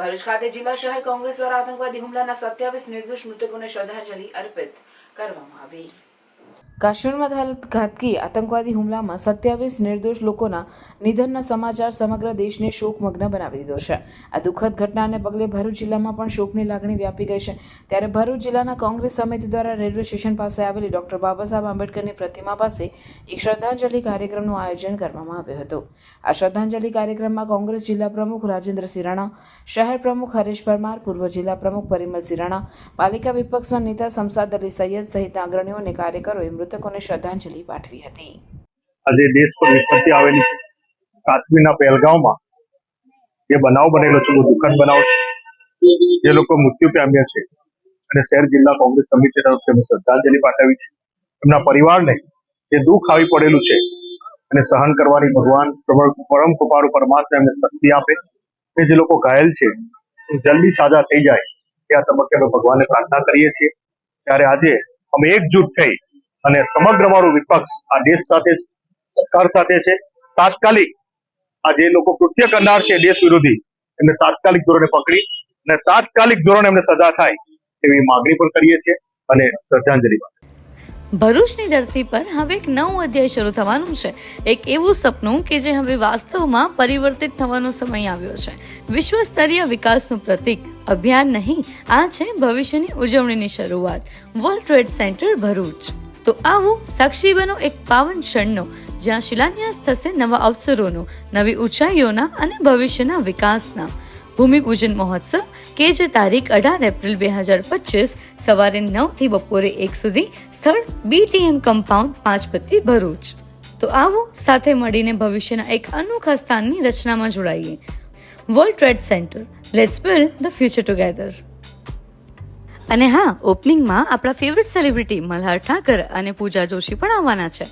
ભરૂચ ખાતે જિલ્લા શહેર કોંગ્રેસ દ્વારા આતંકવાદી હુમલાના 27 નિર્દોષ મૃતકોને શ્રદ્ધાંજલિ અર્પિત કરવામાં આવી। કાશ્મીરમાં થયેલ ઘાતકી આતંકવાદી હુમલામાં 27 નિર્દોષ લોકોના નિધનના સમાચાર સમગ્ર દેશને શોકમગ્ન બનાવી દીધો છે। આ દુઃખદ ઘટનાને પગલે ભરૂચ જિલ્લામાં પણ શોકની લાગણી વ્યાપી ગઈ છે। ત્યારે ભરૂચ જિલ્લાના કોંગ્રેસ સમિતિ દ્વારા રેલવે સ્ટેશન પાસે આવેલી ડોક્ટર બાબા સાહેબ આંબેડકરની પ્રતિમા પાસે એક શ્રદ્ધાંજલિ કાર્યક્રમનું આયોજન કરવામાં આવ્યું હતું। આ શ્રદ્ધાંજલિ કાર્યક્રમમાં કોંગ્રેસ જિલ્લા પ્રમુખ રાજેન્દ્રસિંહ રાણા, શહેર પ્રમુખ હરેશ પરમાર, પૂર્વ જિલ્લા પ્રમુખ પરિમલસિંહ રાણા, પાલિકા વિપક્ષના નેતા શમશાદ અલી સૈયદ સહિતના અગ્રણીઓ અને કાર્યકરોએ મૃતકોને શ્રદ્ધાંજલિ પાઠવી હતી। આજે દેશ પર વિપત્તિ આવેલી છે। કાશ્મીરના પહેલગામમાં જે બનાવ બનેલો છે બહુ દુઃખદ બનાવ છે। જે લોકો મૃત્યુ પામ્યા છે અને શહેર જિલ્લા કોંગ્રેસ સમિતિ તરફથી અમે શ્રદ્ધાંજલિ પાઠવી છે। એમના પરિવારને જે દુઃખ આવી પડેલું છે અને સહન કરવાની ભગવાન પરમ કૃપાળુ પરમાત્મા એમને શક્તિ આપે। એ જે લોકો ઘાયલ છે જલ્દી સાજા થઈ જાય એ આ તબક્કે અમે ભગવાનને પ્રાર્થના કરીએ છીએ। ત્યારે આજે અમે એકજૂટ થઈ અને સમગ્ર વાળું વિપક્ષ આ દેશ સાથે સરકાર સાથે છે। તાત્કાલિક આ જે લોકો કૃત્ય કરનાર છે દેશ વિરોધી એમને તાત્કાલિક ધોરણે પકડી અને તાત્કાલિક ધોરણે એમને સજા થાય એવી માંગણી પણ કરીએ છીએ અને શ્રદ્ધાંજલિ ભરૂચની ધરતી પર હવે એક નવો અધ્યાય શરૂ થવાનું છે। એક એવું સપનું કે જે હવે વાસ્તવમાં પરિવર્તિત થવાનો સમય આવ્યો છે। વિશ્વ સ્તરીય વિકાસનું પ્રતીક અભિયાન નહીં, આ છે ભવિષ્યની ઉજવણીની શરૂઆત। World trade centre Bharuch. તો આવો સાક્ષી બનો એક પાવન ક્ષણનો, જ્યાં શિલાન્યાસ થશે નવા અવસરોનો, નવી ઊંચાઈઓના અને ભવિષ્યના વિકાસના। ભૂમિપૂજન મહોત્સવ કે જે તારીખ 18 એપ્રિલ 2025 સવારે 9 થી બપોરે 1 સુધી, સ્થળ BTM કમ્પાઉન્ડ પાંચપત્તી ભરૂચ। તો આવો સાથે મળીને ભવિષ્યના એક અનોખા સ્થાનની રચનામાં જોડાઈએ। World trade centre, let's build the future together. અને હા, ઓપનિંગમાં આપણા ફેવરેટ સેલિબ્રિટી મલ્હાર ઠાકર અને પૂજા જોશી પણ આવવાના છે।